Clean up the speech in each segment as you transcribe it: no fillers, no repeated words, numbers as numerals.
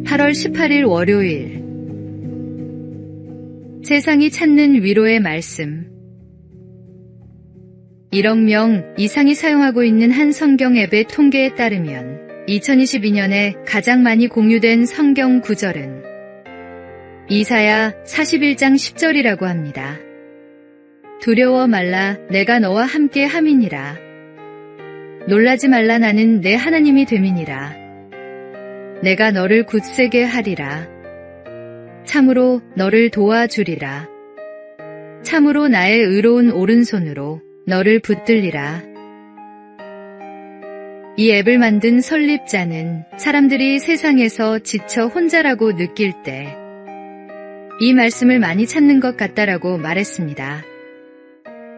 8월 18일 월요일 세상이 찾는 위로의 말씀 1억 명 이상이 사용하고 있는 한 성경 앱의 통계에 따르면 2022년에 가장 많이 공유된 성경 구절은 이사야 41장 10절이라고 합니다. 두려워 말라 내가 너와 함께 함이니라. 놀라지 말라 나는 내 하나님이 됨이니라. 내가 너를 굳세게 하리라. 참으로 너를 도와주리라. 참으로 나의 의로운 오른손으로 너를 붙들리라. 이 앱을 만든 설립자는 사람들이 세상에서 지쳐 혼자라고 느낄 때 이 말씀을 많이 찾는 것 같다라고 말했습니다.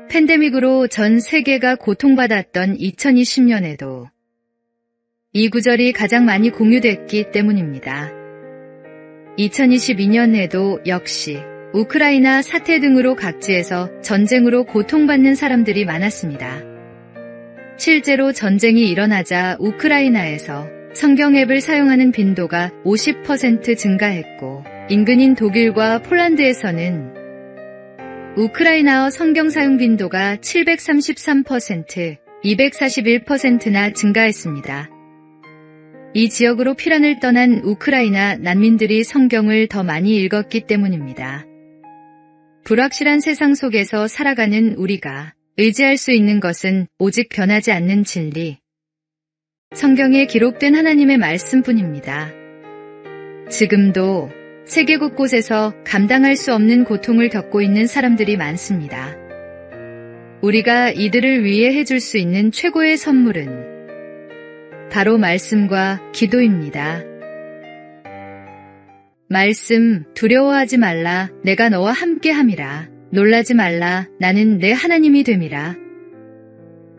팬데믹으로 전 세계가 고통받았던 2020년에도 이 구절이 가장 많이 공유됐기 때문입니다. 2022년에도 역시 우크라이나 사태 등으로 각지에서 전쟁으로 고통받는 사람들이 많았습니다. 실제로 전쟁이 일어나자 우크라이나에서 성경 앱을 사용하는 빈도가 50% 증가했고 인근인 독일과 폴란드에서는 우크라이나어 성경 사용 빈도가 733%, 241%나 증가했습니다. 이 지역으로 피란을 떠난 우크라이나 난민들이 성경을 더 많이 읽었기 때문입니다. 불확실한 세상 속에서 살아가는 우리가 의지할 수 있는 것은 오직 변하지 않는 진리, 성경에 기록된 하나님의 말씀뿐입니다. 지금도 세계 곳곳에서 감당할 수 없는 고통을 겪고 있는 사람들이 많습니다. 우리가 이들을 위해 해줄 수 있는 최고의 선물은 바로 말씀과 기도입니다. 말씀, 두려워하지 말라, 내가 너와 함께 함이라. 놀라지 말라, 나는 내 하나님이 됨이라.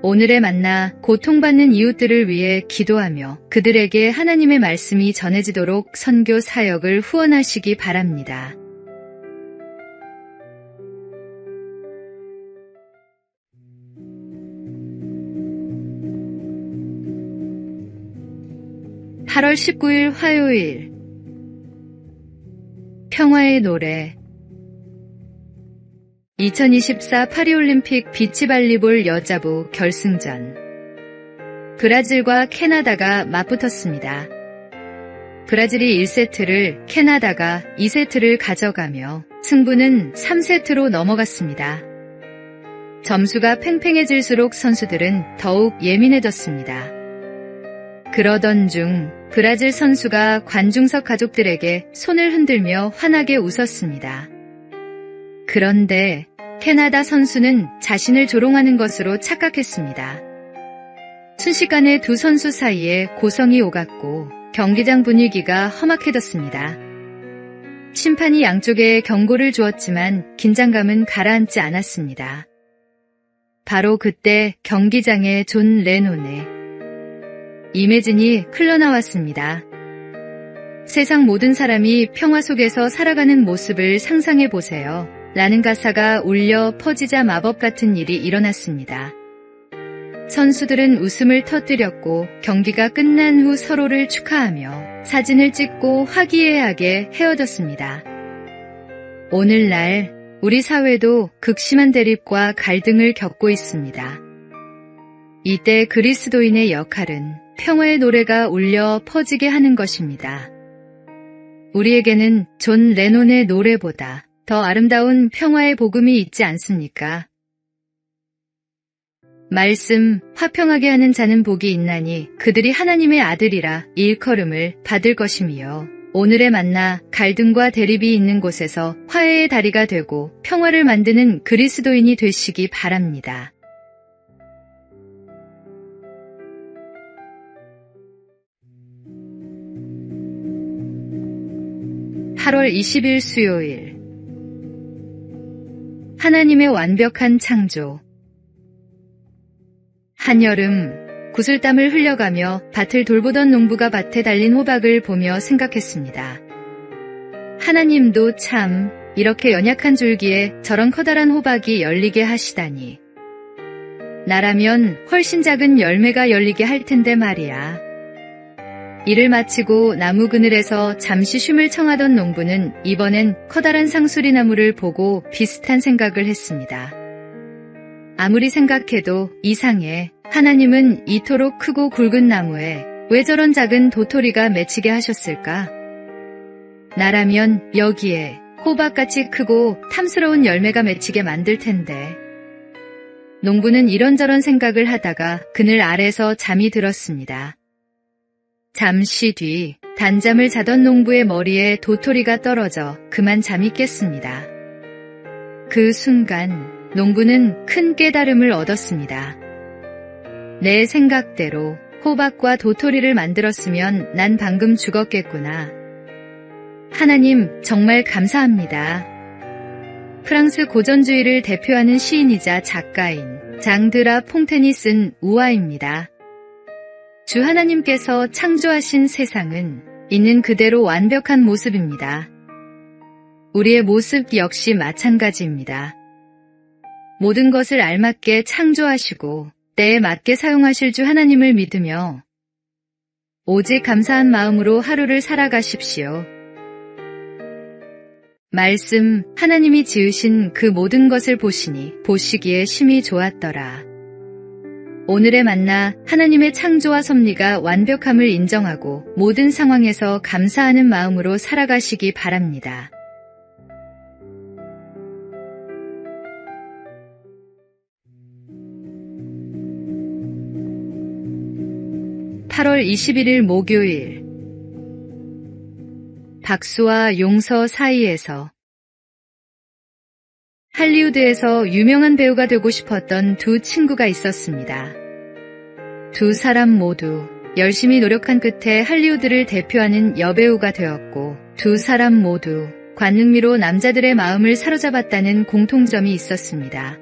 오늘의 만나, 고통받는 이웃들을 위해 기도하며 그들에게 하나님의 말씀이 전해지도록 선교 사역을 후원하시기 바랍니다. (8월 19일) 화요일 평화의 노래 2024 파리올림픽 비치발리볼 여자부 결승전 브라질과 캐나다가 맞붙었습니다. 브라질이 1세트를, 캐나다가 2세트를 가져가며 승부는 3세트로 넘어갔습니다. 점수가 팽팽해질수록 선수들은 더욱 예민해졌습니다. 그러던 중 브라질 선수가 관중석 가족들에게 손을 흔들며 환하게 웃었습니다. 그런데 캐나다 선수는 자신을 조롱하는 것으로 착각했습니다. 순식간에 두 선수 사이에 고성이 오갔고 경기장 분위기가 험악해졌습니다. 심판이 양쪽에 경고를 주었지만 긴장감은 가라앉지 않았습니다. 바로 그때 경기장에 존 레논의 이매진이 흘러나왔습니다. 세상 모든 사람이 평화 속에서 살아가는 모습을 상상해 보세요. 라는 가사가 울려 퍼지자 마법 같은 일이 일어났습니다. 선수들은 웃음을 터뜨렸고 경기가 끝난 후 서로를 축하하며 사진을 찍고 화기애애하게 헤어졌습니다. 오늘날 우리 사회도 극심한 대립과 갈등을 겪고 있습니다. 이때 그리스도인의 역할은 평화의 노래가 울려 퍼지게 하는 것입니다. 우리에게는 존 레논의 노래보다 더 아름다운 평화의 복음이 있지 않습니까? 말씀, 화평하게 하는 자는 복이 있나니 그들이 하나님의 아들이라 일컬음을 받을 것이며 오늘의 만나 갈등과 대립이 있는 곳에서 화해의 다리가 되고 평화를 만드는 그리스도인이 되시기 바랍니다. (8월 20일) 수요일 하나님의 완벽한 창조 한여름 구슬땀을 흘려가며 밭을 돌보던 농부가 밭에 달린 호박을 보며 생각했습니다. 하나님도 참 이렇게 연약한 줄기에 저런 커다란 호박이 열리게 하시다니. 나라면 훨씬 작은 열매가 열리게 할 텐데 말이야. 일을 마치고 나무 그늘에서 잠시 쉼을 청하던 농부는 이번엔 커다란 상수리나무를 보고 비슷한 생각을 했습니다. 아무리 생각해도 이상해. 하나님은 이토록 크고 굵은 나무에 왜 저런 작은 도토리가 맺히게 하셨을까? 나라면 여기에 호박같이 크고 탐스러운 열매가 맺히게 만들 텐데. 농부는 이런저런 생각을 하다가 그늘 아래서 잠이 들었습니다. 잠시 뒤 단잠을 자던 농부의 머리에 도토리가 떨어져 그만 잠이 깼습니다. 그 순간 농부는 큰 깨달음을 얻었습니다. 내 생각대로 호박과 도토리를 만들었으면 난 방금 죽었겠구나. 하나님, 정말 감사합니다. 프랑스 고전주의를 대표하는 시인이자 작가인 장드라 퐁텐이 쓴 우화입니다. 주 하나님께서 창조하신 세상은 있는 그대로 완벽한 모습입니다. 우리의 모습 역시 마찬가지입니다. 모든 것을 알맞게 창조하시고 때에 맞게 사용하실 주 하나님을 믿으며 오직 감사한 마음으로 하루를 살아가십시오. 말씀, 하나님이 지으신 그 모든 것을 보시기에 심히 좋았더라. 오늘의 만나, 하나님의 창조와 섭리가 완벽함을 인정하고 모든 상황에서 감사하는 마음으로 살아가시기 바랍니다. (8월 21일) 목요일. 박수와 용서 사이에서. 할리우드에서 유명한 배우가 되고 싶었던 두 친구가 있었습니다. 두 사람 모두 열심히 노력한 끝에 할리우드를 대표하는 여배우가 되었고, 두 사람 모두 관능미로 남자들의 마음을 사로잡았다는 공통점이 있었습니다.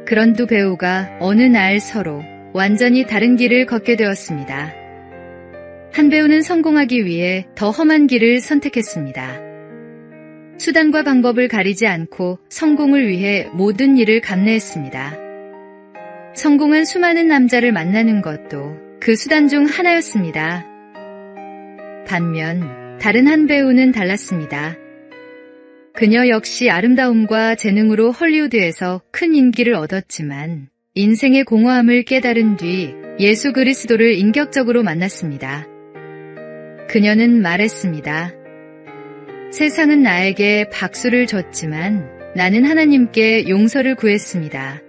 그런 두 배우가 어느 날 서로 완전히 다른 길을 걷게 되었습니다. 한 배우는 성공하기 위해 더 험한 길을 선택했습니다. 수단과 방법을 가리지 않고 성공을 위해 모든 일을 감내했습니다. 성공한 수많은 남자를 만나는 것도 그 수단 중 하나였습니다. 반면 다른 한 배우는 달랐습니다. 그녀 역시 아름다움과 재능으로 헐리우드에서 큰 인기를 얻었지만 인생의 공허함을 깨달은 뒤 예수 그리스도를 인격적으로 만났습니다. 그녀는 말했습니다. 세상은 나에게 박수를 줬지만 나는 하나님께 용서를 구했습니다.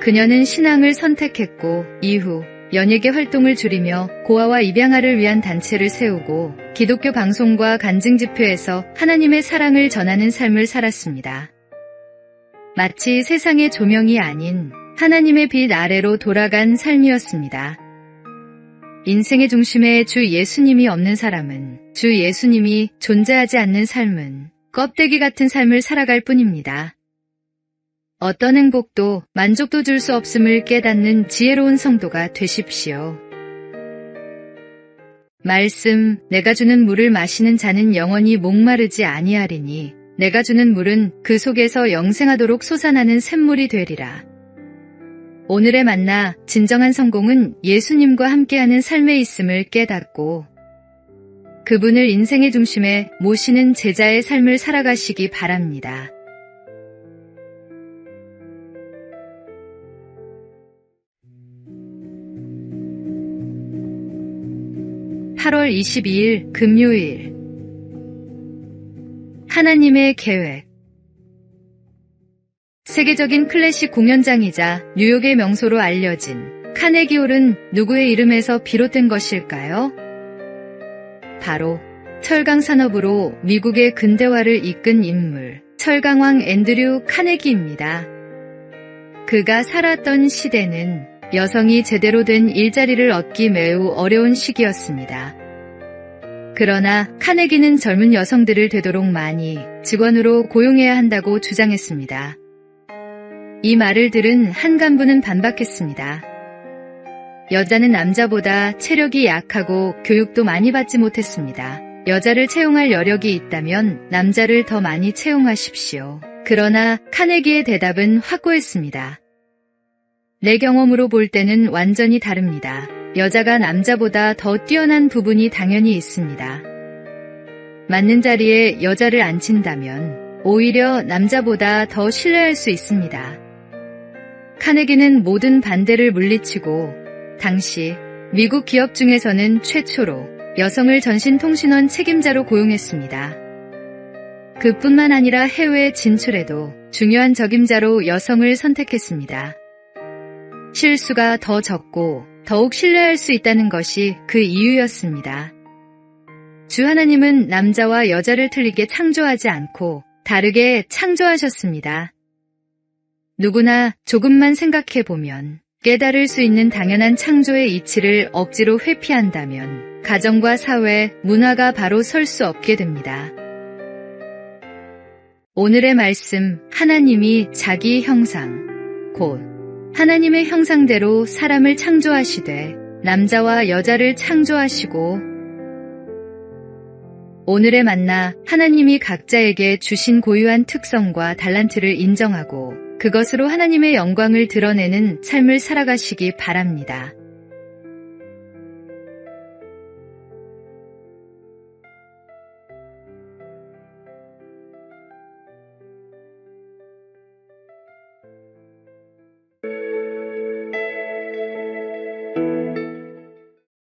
그녀는 신앙을 선택했고 이후 연예계 활동을 줄이며 고아와 입양아를 위한 단체를 세우고 기독교 방송과 간증 집회에서 하나님의 사랑을 전하는 삶을 살았습니다. 마치 세상의 조명이 아닌 하나님의 빛 아래로 돌아간 삶이었습니다. 인생의 중심에 주 예수님이 없는 사람은, 주 예수님이 존재하지 않는 삶은 껍데기 같은 삶을 살아갈 뿐입니다. 어떤 행복도 만족도 줄 수 없음을 깨닫는 지혜로운 성도가 되십시오. 말씀, 내가 주는 물을 마시는 자는 영원히 목마르지 아니하리니 내가 주는 물은 그 속에서 영생하도록 솟아나는 샘물이 되리라. 오늘의 만나, 진정한 성공은 예수님과 함께하는 삶에 있음을 깨닫고 그분을 인생의 중심에 모시는 제자의 삶을 살아가시기 바랍니다. (8월 22일) 금요일. 하나님의 계획. 세계적인 클래식 공연장이자 뉴욕의 명소로 알려진 카네기홀은 누구의 이름에서 비롯된 것일까요? 바로 철강 산업으로 미국의 근대화를 이끈 인물, 철강왕 앤드류 카네기입니다. 그가 살았던 시대는 여성이 제대로 된 일자리를 얻기 매우 어려운 시기였습니다. 그러나 카네기는 젊은 여성들을 되도록 많이 직원으로 고용해야 한다고 주장했습니다. 이 말을 들은 한 간부는 반박했습니다. 여자는 남자보다 체력이 약하고 교육도 많이 받지 못했습니다. 여자를 채용할 여력이 있다면 남자를 더 많이 채용하십시오. 그러나 카네기의 대답은 확고했습니다. 내 경험으로 볼 때는 완전히 다릅니다. 여자가 남자보다 더 뛰어난 부분이 당연히 있습니다. 맞는 자리에 여자를 앉힌다면 오히려 남자보다 더 신뢰할 수 있습니다. 카네기는 모든 반대를 물리치고 당시 미국 기업 중에서는 최초로 여성을 전신통신원 책임자로 고용했습니다. 그뿐만 아니라 해외 진출에도 중요한 적임자로 여성을 선택했습니다. 실수가 더 적고 더욱 신뢰할 수 있다는 것이 그 이유였습니다. 주 하나님은 남자와 여자를 틀리게 창조하지 않고 다르게 창조하셨습니다. 누구나 조금만 생각해보면 깨달을 수 있는 당연한 창조의 이치를 억지로 회피한다면 가정과 사회, 문화가 바로 설 수 없게 됩니다. 오늘의 말씀, 하나님이 자기 형상, 곧 하나님의 형상대로 사람을 창조하시되 남자와 여자를 창조하시고 오늘의 만나, 하나님이 각자에게 주신 고유한 특성과 달란트를 인정하고 그것으로 하나님의 영광을 드러내는 삶을 살아가시기 바랍니다.